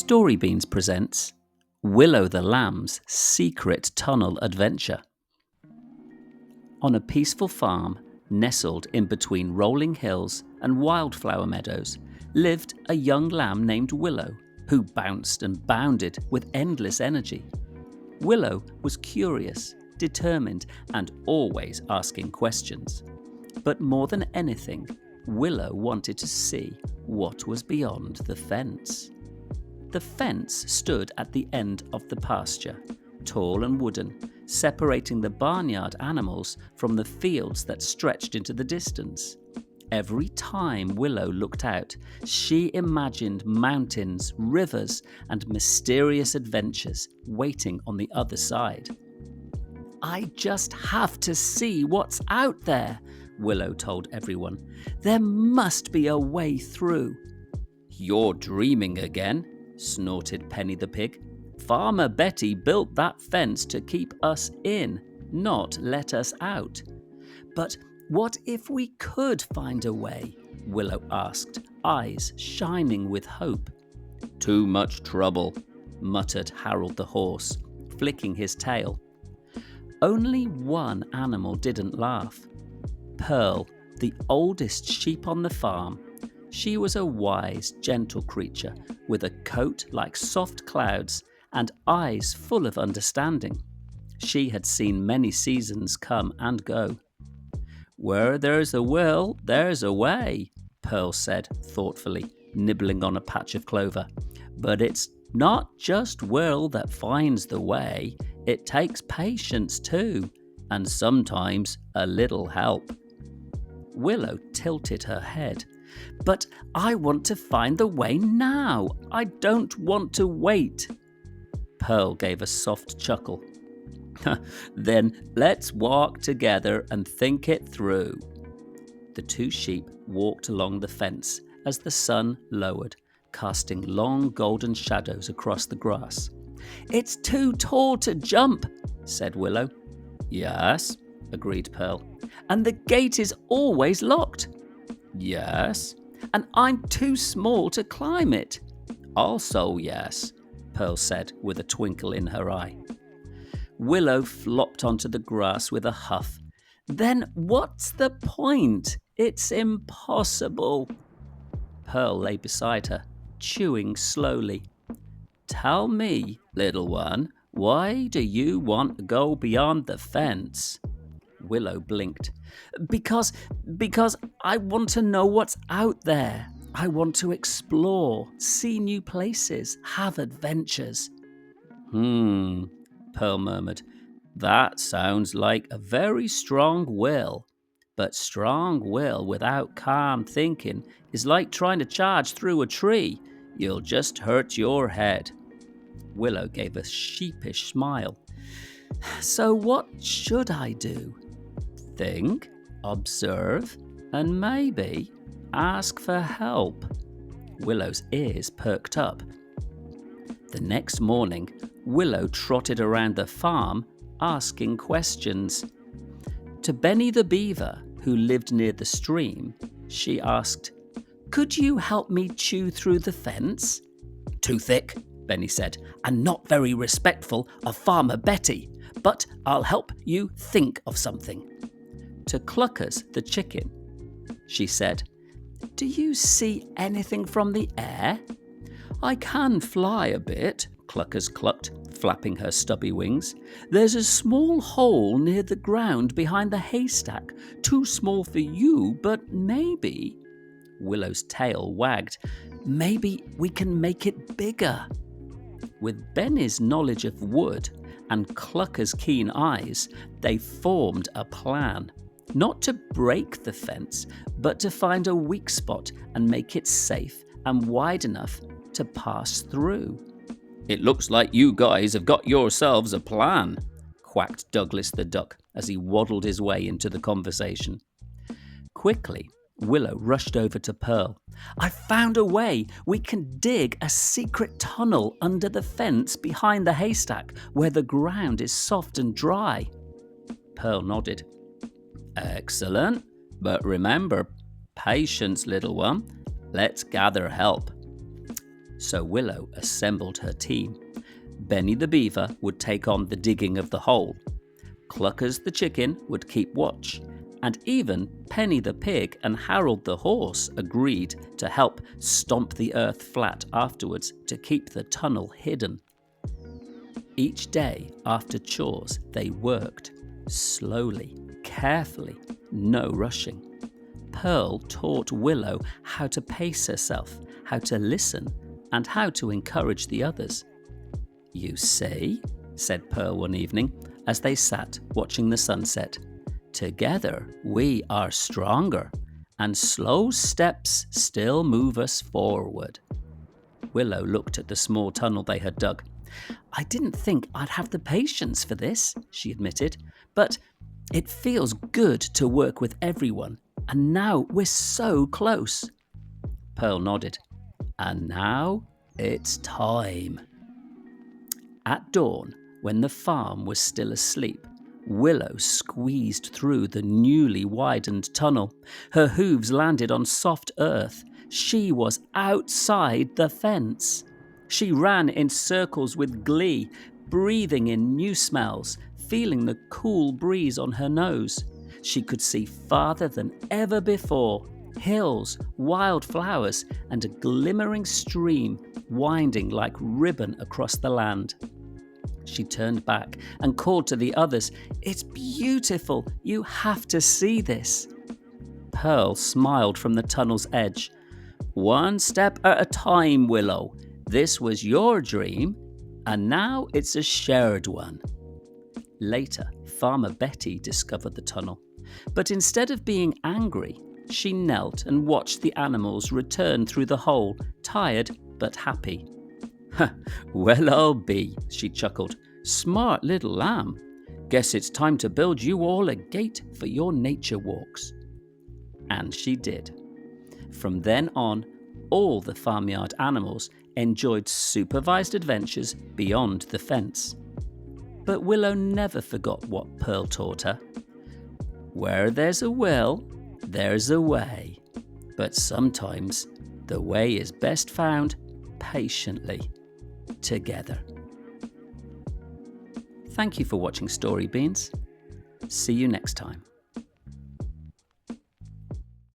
Storybeans presents Willow the Lamb's Secret Tunnel Adventure. On a peaceful farm, nestled in between rolling hills and wildflower meadows, lived a young lamb named Willow, who bounced and bounded with endless energy. Willow was curious, determined, and always asking questions. But more than anything, Willow wanted to see what was beyond the fence. The fence stood at the end of the pasture, tall and wooden, separating the barnyard animals from the fields that stretched into the distance. Every time Willow looked out, she imagined mountains, rivers, and mysterious adventures waiting on the other side. "I just have to see what's out there," Willow told everyone. "There must be a way through." "You're dreaming again," snorted Penny the pig. "Farmer Betty built that fence to keep us in, not let us out." "But what if we could find a way?" Willow asked, eyes shining with hope. "Too much trouble," muttered Harold the horse, flicking his tail. Only one animal didn't laugh. Pearl, the oldest sheep on the farm. She was a wise, gentle creature with a coat like soft clouds and eyes full of understanding. She had seen many seasons come and go. "Where there's a will, there's a way," Pearl said thoughtfully, nibbling on a patch of clover. "But it's not just will that finds the way. It takes patience too, and sometimes a little help." Willow tilted her head. "But I want to find the way now. I don't want to wait." Pearl gave a soft chuckle. "Then let's walk together and think it through." The two sheep walked along the fence as the sun lowered, casting long golden shadows across the grass. "It's too tall to jump," said Willow. "Yes," agreed Pearl. "And the gate is always locked." "Yes." "And I'm too small to climb it." "Also yes," Pearl said with a twinkle in her eye. Willow flopped onto the grass with a huff. "Then what's the point? It's impossible." Pearl lay beside her, chewing slowly. "Tell me, little one, why do you want to go beyond the fence?" Willow blinked. Because I want to know what's out there. I want to explore, see new places, have adventures." Pearl murmured. "That sounds like a very strong will. But strong will without calm thinking is like trying to charge through a tree. You'll just hurt your head." Willow gave a sheepish smile. "So what should I do?" "Think, observe, and maybe ask for help." Willow's ears perked up. The next morning, Willow trotted around the farm, asking questions. To Benny the beaver, who lived near the stream, she asked, "Could you help me chew through the fence?" "Too thick," Benny said, "and not very respectful of Farmer Betty. But I'll help you think of something." To Cluckers the chicken, she said, "Do you see anything from the air?" "I can fly a bit," Cluckers clucked, flapping her stubby wings. "There's a small hole near the ground behind the haystack. Too small for you, but maybe—" Willow's tail wagged. "Maybe we can make it bigger." With Benny's knowledge of wood and Clucker's keen eyes, they formed a plan. Not to break the fence, but to find a weak spot and make it safe and wide enough to pass through. "It looks like you guys have got yourselves a plan," quacked Douglas the duck as he waddled his way into the conversation. Quickly, Willow rushed over to Pearl. "I found a way. We can dig a secret tunnel under the fence behind the haystack where the ground is soft and dry." Pearl nodded. "Excellent. But remember, patience, little one. Let's gather help." So Willow assembled her team. Benny the beaver would take on the digging of the hole. Cluckers the chicken would keep watch. And even Penny the pig and Harold the horse agreed to help stomp the earth flat afterwards to keep the tunnel hidden. Each day after chores, they worked, slowly, carefully, no rushing. Pearl taught Willow how to pace herself, how to listen, and how to encourage the others. "You see," said Pearl one evening as they sat watching the sunset, "together we are stronger, and slow steps still move us forward." Willow looked at the small tunnel they had dug. "I didn't think I'd have the patience for this," she admitted, "but it feels good to work with everyone, and now we're so close." Pearl nodded. "And now it's time." At dawn, when the farm was still asleep, Willow squeezed through the newly widened tunnel. Her hooves landed on soft earth. She was outside the fence. She ran in circles with glee, breathing in new smells, feeling the cool breeze on her nose. She could see farther than ever before, hills, wildflowers, and a glimmering stream winding like ribbon across the land. She turned back and called to the others, "It's beautiful! You have to see this!" Pearl smiled from the tunnel's edge. "One step at a time, Willow. This was your dream, and now it's a shared one." Later, Farmer Betty discovered the tunnel, but instead of being angry, she knelt and watched the animals return through the hole, tired but happy. "Well, I'll be," she chuckled. "Smart little lamb. Guess it's time to build you all a gate for your nature walks." And she did. From then on, all the farmyard animals enjoyed supervised adventures beyond the fence. But Willow never forgot what Pearl taught her. Where there's a will, there's a way. But sometimes the way is best found patiently together. Thank you for watching Story Beans. See you next time.